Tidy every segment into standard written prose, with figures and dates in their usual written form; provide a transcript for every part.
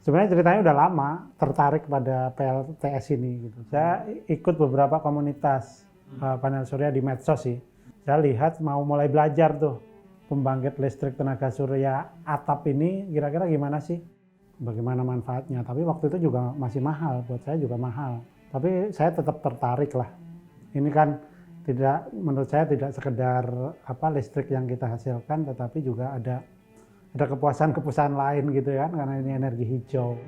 Sebenarnya ceritanya udah lama tertarik pada PLTS ini gitu. Saya ikut beberapa komunitas panel surya di medsos sih. Saya lihat mau mulai belajar tuh pembangkit listrik tenaga surya atap ini kira-kira gimana sih? Bagaimana manfaatnya? Tapi waktu itu juga masih mahal, buat saya juga mahal. Tapi saya tetap tertarik lah. Ini kan tidak, menurut saya tidak sekedar listrik yang kita hasilkan, tetapi juga ada kepuasan-kepuasan lain gitu kan, karena ini energi hijau.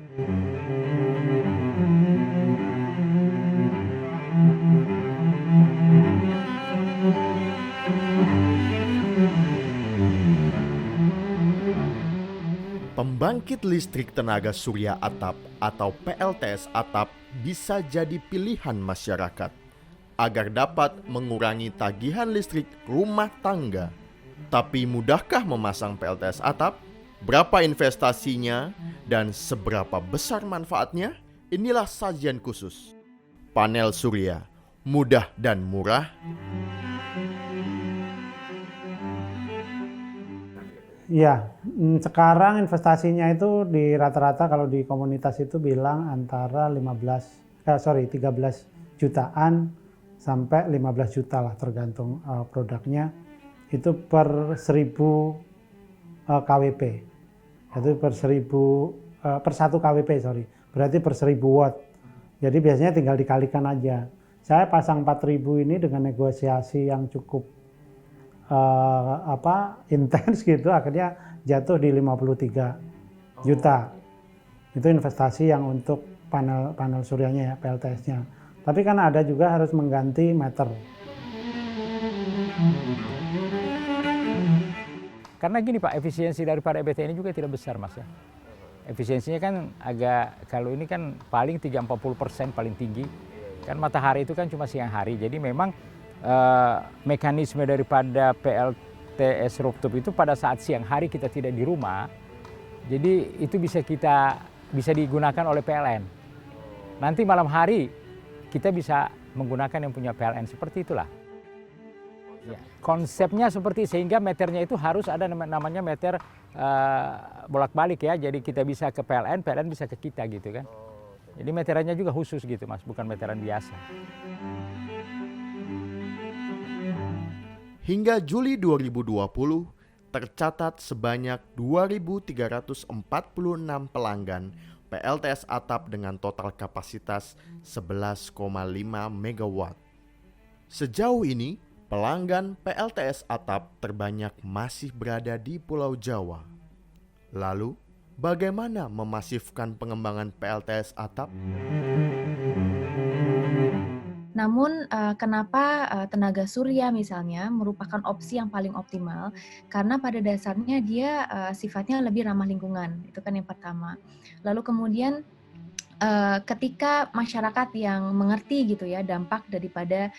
Pembangkit listrik tenaga surya atap atau PLTS atap bisa jadi pilihan masyarakat agar dapat mengurangi tagihan listrik rumah tangga. Tapi mudahkah memasang PLTS atap? Berapa investasinya dan seberapa besar manfaatnya? Inilah sajian khusus. Panel surya, mudah dan murah. Iya, sekarang investasinya itu di rata-rata kalau di komunitas itu bilang antara 13 jutaan sampai 15 juta lah tergantung produknya. Itu per 1000 kWp. Itu per 1 kWp, sorry. Berarti per 1000 watt. Jadi biasanya tinggal dikalikan aja. Saya pasang 4000 ini dengan negosiasi yang cukup intens gitu, akhirnya jatuh di 53 juta. Itu investasi yang untuk panel suryanya ya, PLTS-nya. Tapi kan ada juga harus mengganti meter. Karena gini Pak, efisiensi daripada EBT ini juga tidak besar Mas ya. Efisiensinya kan agak, kalau ini kan paling 30-40% paling tinggi. Kan matahari itu kan cuma siang hari, jadi memang mekanisme daripada PLTS rooftop itu pada saat siang hari kita tidak di rumah, jadi itu bisa digunakan oleh PLN. Nanti malam hari kita bisa menggunakan yang punya PLN, seperti itulah. Ya, konsepnya seperti, sehingga meternya itu harus ada namanya meter bolak-balik ya, jadi kita bisa ke PLN, PLN bisa ke kita gitu kan. Jadi meterannya juga khusus gitu Mas, bukan meteran biasa. Hingga Juli 2020, tercatat sebanyak 2.346 pelanggan PLTS atap dengan total kapasitas 11,5 MW. Sejauh ini, pelanggan PLTS atap terbanyak masih berada di Pulau Jawa. Lalu, bagaimana memasifkan pengembangan PLTS atap? Namun kenapa tenaga surya misalnya merupakan opsi yang paling optimal? Karena pada dasarnya dia sifatnya lebih ramah lingkungan, itu kan yang pertama. Lalu kemudian ketika masyarakat yang mengerti gitu ya dampak daripada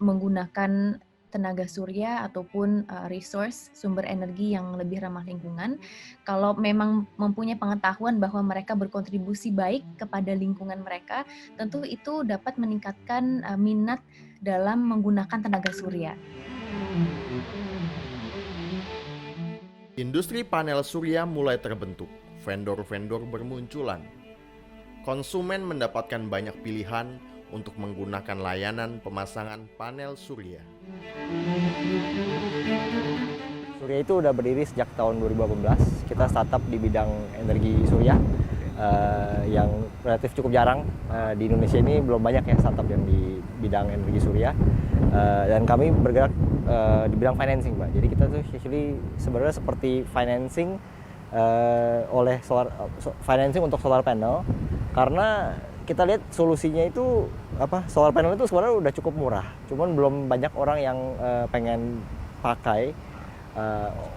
menggunakan tenaga surya ataupun resource sumber energi yang lebih ramah lingkungan, kalau memang mempunyai pengetahuan bahwa mereka berkontribusi baik kepada lingkungan mereka, tentu itu dapat meningkatkan minat dalam menggunakan tenaga surya. Industri panel surya mulai terbentuk, vendor-vendor bermunculan. Konsumen mendapatkan banyak pilihan untuk menggunakan layanan pemasangan panel surya. Surya itu udah berdiri sejak tahun 2018. Kita startup di bidang energi surya yang relatif cukup jarang. Di Indonesia ini belum banyak ya startup yang di bidang energi surya. Dan kami bergerak di bidang financing, Pak. Jadi kita tuh actually sebenarnya seperti financing financing untuk solar panel, karena kita lihat solusinya itu solar panel itu sebenarnya udah cukup murah, cuman belum banyak orang yang pengen pakai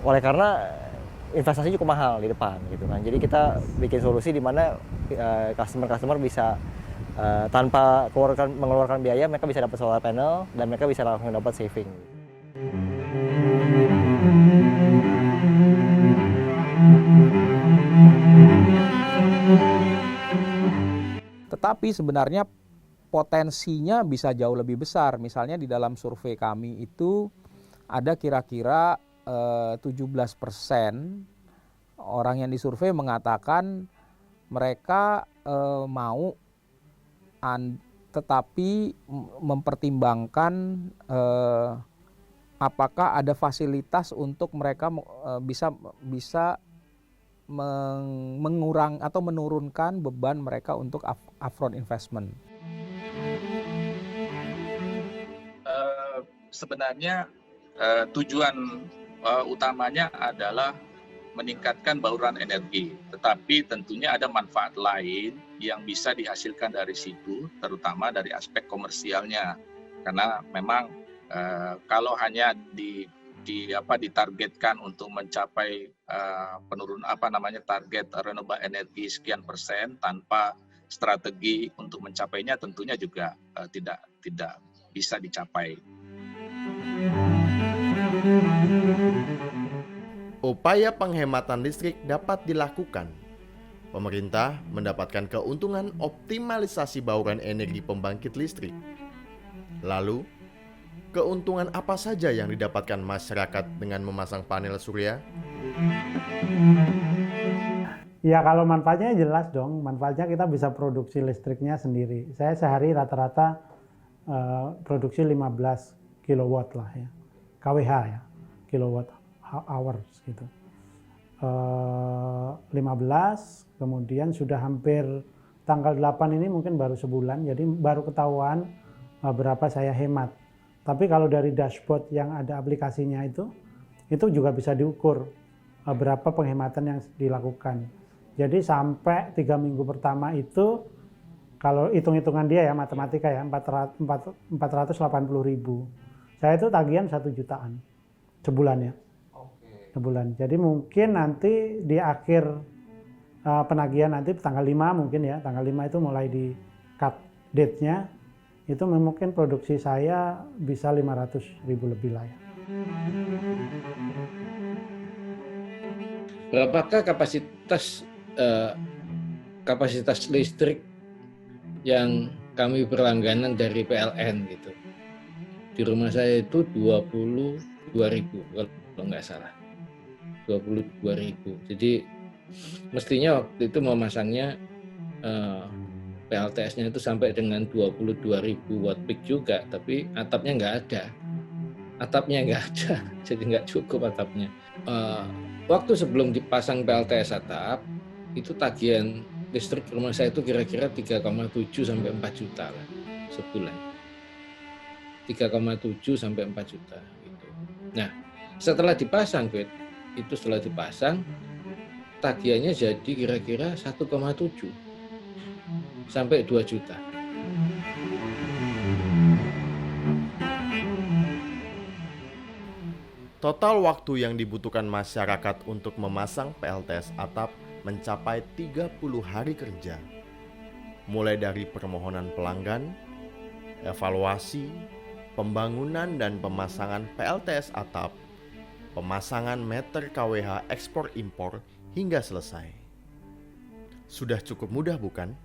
oleh karena investasi cukup mahal di depan gitu kan. Jadi kita bikin solusi di mana customer bisa tanpa mengeluarkan biaya, mereka bisa dapat solar panel dan mereka bisa langsung dapat saving. Tetapi sebenarnya potensinya bisa jauh lebih besar. Misalnya di dalam survei kami itu ada kira-kira 17% orang yang disurvei mengatakan mereka mau tetapi mempertimbangkan apakah ada fasilitas untuk mereka bisa atau menurunkan beban mereka untuk upfront investment. Sebenarnya tujuan utamanya adalah meningkatkan bauran energi, tetapi tentunya ada manfaat lain yang bisa dihasilkan dari situ, terutama dari aspek komersialnya. Karena memang kalau hanya ditargetkan untuk mencapai target renewable energi sekian persen tanpa strategi untuk mencapainya, tentunya juga tidak bisa dicapai. Upaya penghematan listrik dapat dilakukan. Pemerintah mendapatkan keuntungan optimalisasi bauran energi pembangkit listrik. Lalu, keuntungan apa saja yang didapatkan masyarakat dengan memasang panel surya? Ya kalau manfaatnya jelas dong, manfaatnya kita bisa produksi listriknya sendiri. Saya sehari rata-rata produksi 15 kilowatt lah ya, kWh ya, kilowatt hours gitu. 15, kemudian sudah hampir tanggal 8 ini mungkin baru sebulan, jadi baru ketahuan berapa saya hemat. Tapi kalau dari dashboard yang ada aplikasinya itu juga bisa diukur berapa penghematan yang dilakukan. Jadi sampai 3 minggu pertama itu, kalau hitung-hitungan dia ya, matematika ya, 480.000. Saya itu tagihan 1 jutaan sebulan ya. Sebulan. Jadi mungkin nanti di akhir penagihan nanti tanggal 5 mungkin ya, tanggal 5 itu mulai di cut date-nya, itu mungkin produksi saya bisa 500.000 lebih lah ya. Berapakah kapasitas listrik yang kami berlangganan dari PLN gitu? Di rumah saya itu 22.000 kalau nggak salah. 22.000. Jadi mestinya waktu itu memasangnya PLTS-nya itu sampai dengan 22.000 watt peak juga, tapi atapnya nggak ada. Jadi nggak cukup atapnya. Waktu sebelum dipasang PLTS atap, itu tagihan listrik rumah saya itu kira-kira 3,7 sampai 4 juta lah sebulan. 3,7 sampai 4 juta gitu. Nah, setelah dipasang tagihannya jadi kira-kira 1,7 sampai 2 juta. Total waktu yang dibutuhkan masyarakat untuk memasang PLTS atap mencapai 30 hari kerja. Mulai dari permohonan pelanggan, evaluasi, pembangunan dan pemasangan PLTS atap, pemasangan meter kWh ekspor impor hingga selesai. Sudah cukup mudah bukan?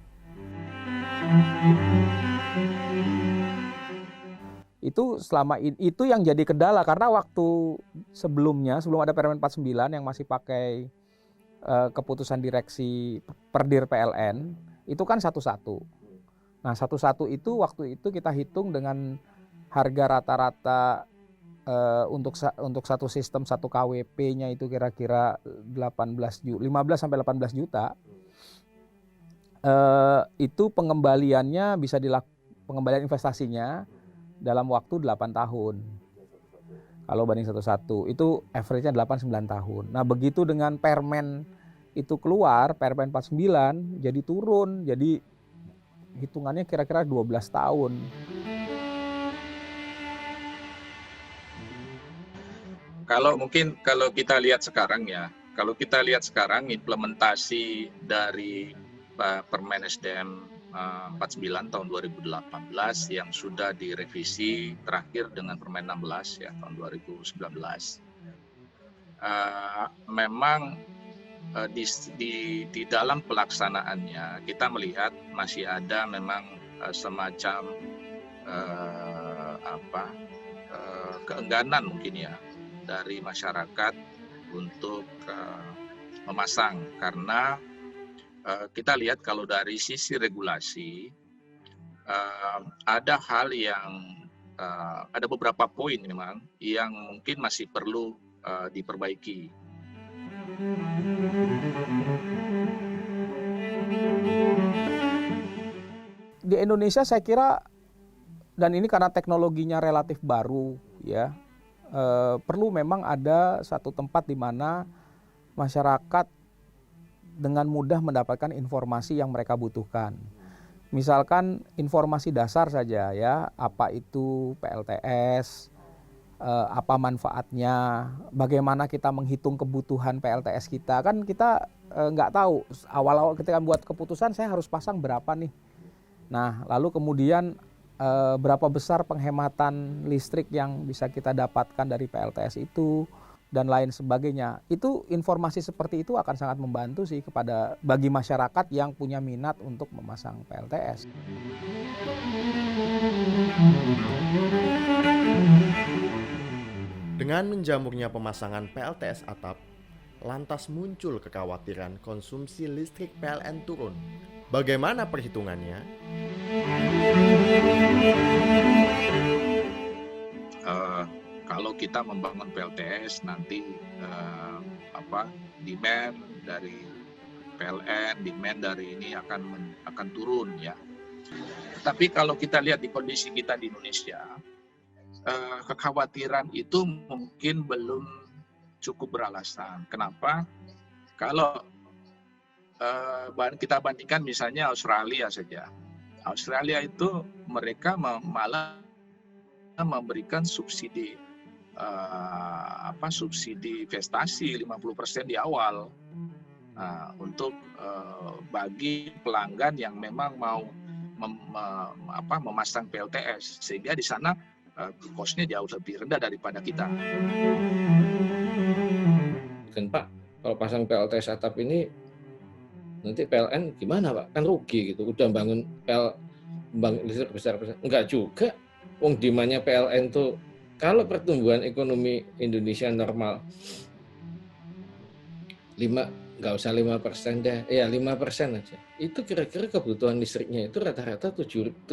Itu itu yang jadi kendala, karena waktu sebelum ada Permen 49 yang masih pakai keputusan direksi Perdir PLN, itu kan satu-satu. Nah, satu-satu itu waktu itu kita hitung dengan harga rata-rata untuk satu sistem 1 KWP-nya itu kira-kira 15 sampai 18 juta. Itu pengembaliannya pengembalian investasinya dalam waktu 8 tahun. Kalau banding satu-satu itu average-nya 8-9 tahun. Nah, begitu dengan Permen itu keluar, Permen 49 jadi turun, jadi hitungannya kira-kira 12 tahun. Kalau kita lihat sekarang implementasi dari Permen SDM 49 tahun 2018 yang sudah direvisi terakhir dengan Permen 16 ya tahun 2019. Memang di dalam pelaksanaannya kita melihat masih ada memang semacam keengganan mungkin ya dari masyarakat untuk memasang, karena kita lihat kalau dari sisi regulasi, ada hal yang ada beberapa poin memang yang mungkin masih perlu diperbaiki. Di Indonesia saya kira, dan ini karena teknologinya relatif baru ya, perlu memang ada satu tempat di mana masyarakat dengan mudah mendapatkan informasi yang mereka butuhkan. Misalkan informasi dasar saja ya, apa itu PLTS, apa manfaatnya, bagaimana kita menghitung kebutuhan PLTS kita. Kan kita nggak tahu, awal-awal ketika buat keputusan saya harus pasang berapa nih. Nah, lalu kemudian berapa besar penghematan listrik yang bisa kita dapatkan dari PLTS itu, dan lain sebagainya. Itu informasi seperti itu akan sangat membantu sih bagi masyarakat yang punya minat untuk memasang PLTS. Dengan menjamurnya pemasangan PLTS atap, lantas muncul kekhawatiran konsumsi listrik PLN turun. Bagaimana perhitungannya? Kalau kita membangun PLTS nanti demand dari PLN, demand dari ini akan turun ya. Tapi kalau kita lihat di kondisi kita di Indonesia, kekhawatiran itu mungkin belum cukup beralasan. Kenapa? Kalau kita bandingkan misalnya Australia saja. Australia itu mereka malah memberikan subsidi subsidi investasi 50% di awal untuk bagi pelanggan yang memang mau memasang PLTS, sehingga di sana cost-nya jauh lebih rendah daripada kita. Kan Pak, kalau pasang PLTS atap ini nanti PLN gimana Pak? Kan rugi gitu, udah bangun listrik besar-besar. Enggak juga, wong demand-nya PLN tuh kalau pertumbuhan ekonomi Indonesia normal 5% deh, ya 5% aja. Itu kira-kira kebutuhan listriknya itu rata-rata 7%.